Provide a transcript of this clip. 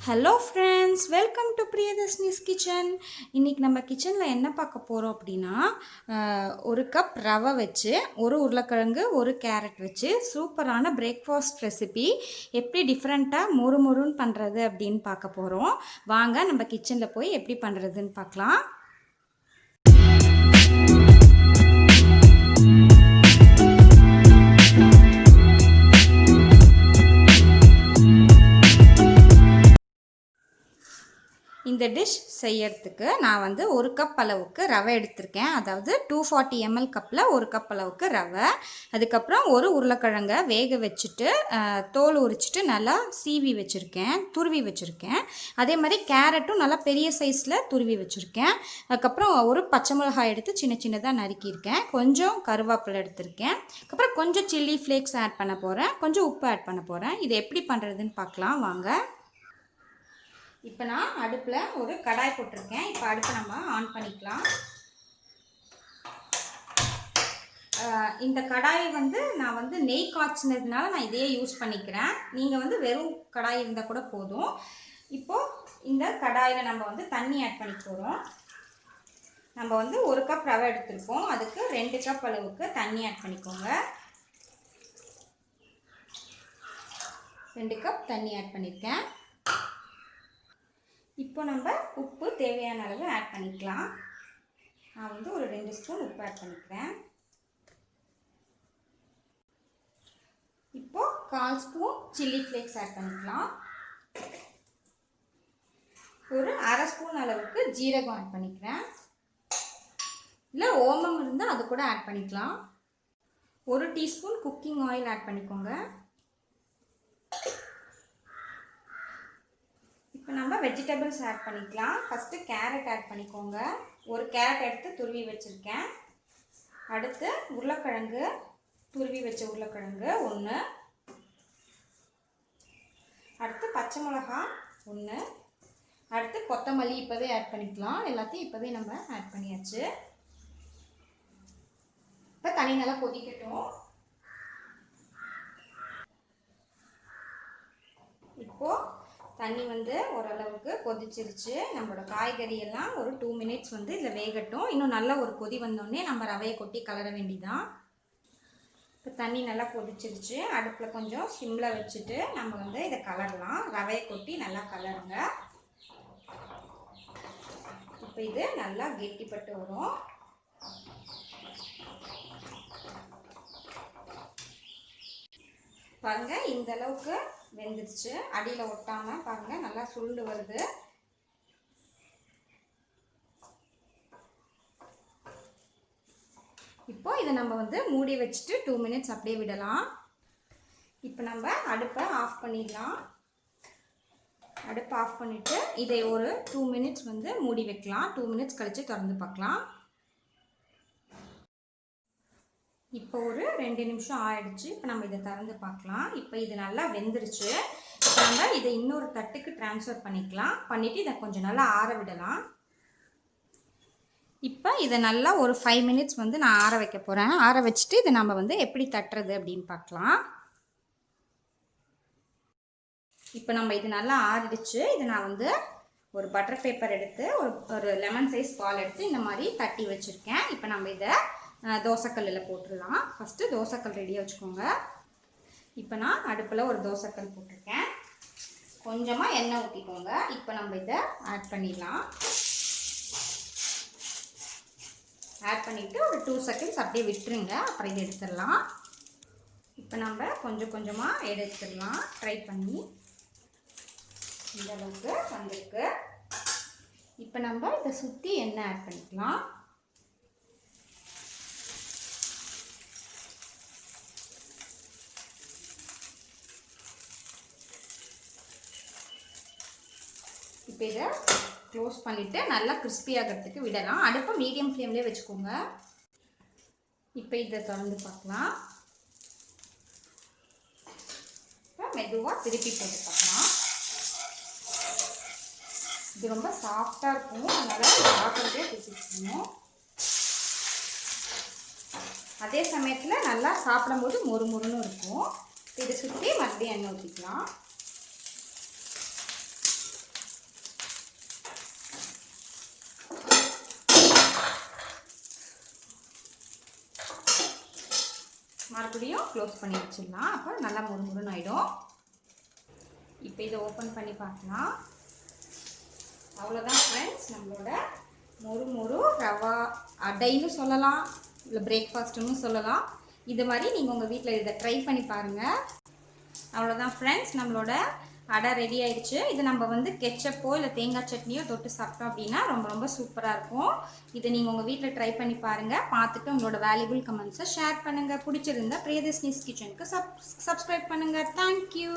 Hello friends, welcome to Priyadarshini's kitchen. இன்றைக்கி நம்ம கிச்சனில் என்ன பார்க்க போகிறோம் அப்படின்னா, ஒரு கப் ரவை வச்சு ஒரு உருளைக்கிழங்கு ஒரு கேரட் வச்சு சூப்பரான பிரேக்ஃபாஸ்ட் ரெசிபி எப்படி டிஃப்ரெண்ட்டாக மொறுன்னு பண்ணுறது அப்படின்னு பார்க்க போகிறோம். வாங்க நம்ம கிச்சனில் போய் எப்படி பண்ணுறதுன்னு பார்க்கலாம். இந்த டிஷ் செய்யறதுக்கு நான் வந்து ஒரு கப் அளவுக்கு ரவை எடுத்திருக்கேன். அதாவது 240 ml கப்பில் ஒரு கப் அளவுக்கு ரவை. அதுக்கப்புறம் ஒரு உருளைக்கிழங்க வேக வச்சுட்டு தோல் உரிச்சிட்டு நல்லா சீவி வச்சுருக்கேன், துருவி வச்சுருக்கேன். அதே மாதிரி கேரட்டும் நல்லா பெரிய சைஸில் துருவி வச்சுருக்கேன். அதுக்கப்புறம் ஒரு பச்சை மிளகாய் எடுத்து சின்ன சின்னதாக நறுக்கியிருக்கேன். கொஞ்சம் கருவேப்பிலை எடுத்திருக்கேன். அதுக்கப்புறம் கொஞ்சம் சில்லி ஃப்ளேக்ஸ் ஆட் பண்ண போகிறேன், கொஞ்சம் உப்பு ஆட் பண்ண போகிறேன். இது எப்படி பண்ணுறதுன்னு பார்க்கலாம் வாங்க. இப்போ நான் அடுப்பில் ஒரு கடாய் போட்டிருக்கேன். இப்போ அடுப்பை நம்ம ஆன் பண்ணிக்கலாம். இந்த கடாயை வந்து நான் வந்து நெய் காய்ச்சினதுனால நான் இதையே யூஸ் பண்ணிக்கிறேன். நீங்கள் வந்து வெறும் கடாய் இருந்தால் கூட போதும். இப்போது இந்த கடாயில் நம்ம வந்து தண்ணி ஆட் பண்ணி போகிறோம். நம்ம வந்து ஒரு கப் ரவை எடுத்துருக்கோம், அதுக்கு 2 கப் அளவுக்கு தண்ணி ஆட் பண்ணிக்கோங்க. 2 கப் தண்ணி ஆட் பண்ணியிருக்கேன். இப்போ நம்ம உப்பு தேவையான அளவு ஆட் பண்ணிக்கலாம். நான் வந்து ஒரு 2 ஸ்பூன் உப்பு ஆட் பண்ணிக்கிறேன். இப்போ 1/4 ஸ்பூன் சில்லி ஃப்ளேக்ஸ் ஆட் பண்ணிக்கலாம். ஒரு 1/2 ஸ்பூன் அளவுக்கு ஜீரகம் ஆட் பண்ணிக்கிறேன். இல்லை ஓமம் இருந்தால் அது கூட ஆட் பண்ணிக்கலாம். 1 டீஸ்பூன் குக்கிங் ஆயில் ஆட் பண்ணிக்கோங்க. இப்போ நம்ம வெஜிடபிள்ஸ் ஆட் பண்ணிக்கலாம். ஃபஸ்ட்டு கேரட் ஆட் பண்ணிக்கோங்க. ஒரு கேரட் எடுத்து துருவி வச்சுருக்கேன். அடுத்து உருளைக்கிழங்கு, துருவி வச்ச உருளைக்கிழங்கு 1. அடுத்து பச்சை மிளகா 1. அடுத்து கொத்தமல்லி இப்போவே ஆட் பண்ணிக்கலாம். எல்லாத்தையும் இப்போவே நம்ம ஆட் பண்ணியாச்சு. இப்போ தண்ணி நல்லா கொதிக்கட்டும். இப்போது தண்ணி வந்து ஓரளவுக்கு கொதிச்சிருச்சு. நம்மளோட காய்கறி எல்லாம் ஒரு 2 மினிட்ஸ் வந்து இதில் வேகட்டும். இன்னும் நல்லா ஒரு கொதி வந்தோடனே நம்ம ரவையை கொட்டி கலர வேண்டிதான். இப்போ தண்ணி நல்லா கொதிச்சிருச்சு. அடுப்பில் கொஞ்சம் சிம்மில் வச்சுட்டு நம்ம வந்து இதை கலரலாம். ரவையை கொட்டி நல்லா கலருங்க. இப்போ இது நல்லா கெட்டிப்பட்டு வரும். பாருங்க, இந்த அளவுக்கு வெந்துருச்சு. அடியில் ஒட்டாமல் பாருங்க நல்லா சுருண்டு வருது. இப்போ இதை நம்ம வந்து மூடி வச்சுட்டு 2 மினிட்ஸ் அப்படியே விடலாம். இப்போ நம்ம அடுப்பை ஆஃப் பண்ணிடலாம். அடுப்பை ஆஃப் பண்ணிவிட்டு இதை ஒரு 2 மினிட்ஸ் வந்து மூடி வைக்கலாம். 2 மினிட்ஸ் கழித்து திறந்து பார்க்கலாம். இப்போ ஒரு 2 நிமிஷம் ஆயிடுச்சு. இப்போ நம்ம இதை திறந்து பார்க்கலாம். இப்போ இது நல்லா வெந்துருச்சு. இப்போ நம்ம இதை இன்னொரு தட்டுக்கு ட்ரான்ஸ்ஃபர் பண்ணிக்கலாம். பண்ணிவிட்டு இதை கொஞ்சம் நல்லா ஆற விடலாம். இப்போ இதை நல்லா ஒரு 5 மினிட்ஸ் வந்து நான் ஆற வைக்க போகிறேன். ஆற வச்சுட்டு இதை நம்ம வந்து எப்படி தட்டுறது அப்படின்னு பார்க்கலாம். இப்போ நம்ம இது நல்லா ஆறிடுச்சு. இதை நான் வந்து ஒரு பட்டர் பேப்பர் எடுத்து ஒரு லெமன் சைஸ் பால் எடுத்து இந்த மாதிரி தட்டி வச்சுருக்கேன். இப்போ நம்ம இதை தோசைக்கல்லில் போட்டுடலாம். ஃபஸ்ட்டு தோசைக்கல் ரெடியாக வச்சுக்கோங்க. இப்போ நான் அடுப்பில் ஒரு தோசைக்கல் போட்டிருக்கேன். கொஞ்சமாக எண்ணெய் ஊற்றிக்கோங்க. இப்போ நம்ம இதை ஆட் பண்ணிடலாம். ஆட் பண்ணிவிட்டு ஒரு 2 செகண்ட்ஸ் அப்படியே விட்டுருங்க. அப்புறம் இதை எடுத்துடலாம். இப்போ நம்ம கொஞ்சம் கொஞ்சமாக எடுத்துடலாம். ட்ரை பண்ணி இந்த அளவுக்கு வந்திருக்கு. இப்போ நம்ம இதை சுற்றி எண்ணெய் ஆட் பண்ணிக்கலாம். இப்போ இதை க்ளோஸ் பண்ணிவிட்டு நல்லா கிறிஸ்பி ஆகிறதுக்கு விடலாம். அடுப்பை மீடியம் ஃப்ளேம்லேயே வச்சுக்கோங்க. இப்போ இதை திறந்து பார்க்கலாம். இப்போ மெதுவாக திருப்பி போட்டு பார்க்கலாம். இது ரொம்ப சாஃப்டாக இருக்கும், அதனால் சாப்பிட்றதே பிடிச்சிக்கணும். அதே சமயத்தில் நல்லா சாப்பிடும்போது மொறுன்னு இருக்கும். இதை சுற்றி மறுபடியும் எண்ணெய் ஊற்றிக்கலாம். மறுபடியும் க்ளோஸ் பண்ணி வச்சிடலாம். அப்போ நல்லா முறுமுறுன்னு ஆகிடும். இப்போ இதை ஓப்பன் பண்ணி பார்க்கலாம். அவ்வளோதான் ஃப்ரெண்ட்ஸ், நம்மளோட மொறு ரவா அடைன்னு சொல்லலாம், இல்லை பிரேக்ஃபாஸ்ட்டுன்னு சொல்லலாம். இது மாதிரி நீங்கள் உங்கள் வீட்டில் இதை ட்ரை பண்ணி பாருங்கள். அவ்வளோதான் ஃப்ரெண்ட்ஸ், நம்மளோட அடை ரெடி ஆயிடுச்சு. இது நம்ம வந்து கெச்சப்போ இல்லை தேங்காய் சட்னியோ தொட்டு சாப்பிட்டோம் அப்படின்னா ரொம்ப ரொம்ப சூப்பராக இருக்கும். இதை நீங்கள் உங்கள் வீட்டில் ட்ரை பண்ணி பாருங்கள். பார்த்துட்டு உங்களோட வேல்யூபிள் கமெண்ட்ஸை ஷேர் பண்ணுங்கள். பிடிச்சிருந்தா பிரியதர்ஷினிஸ் கிச்சனுக்கு சப்ஸ்கிரைப் பண்ணுங்கள். தேங்க்யூ.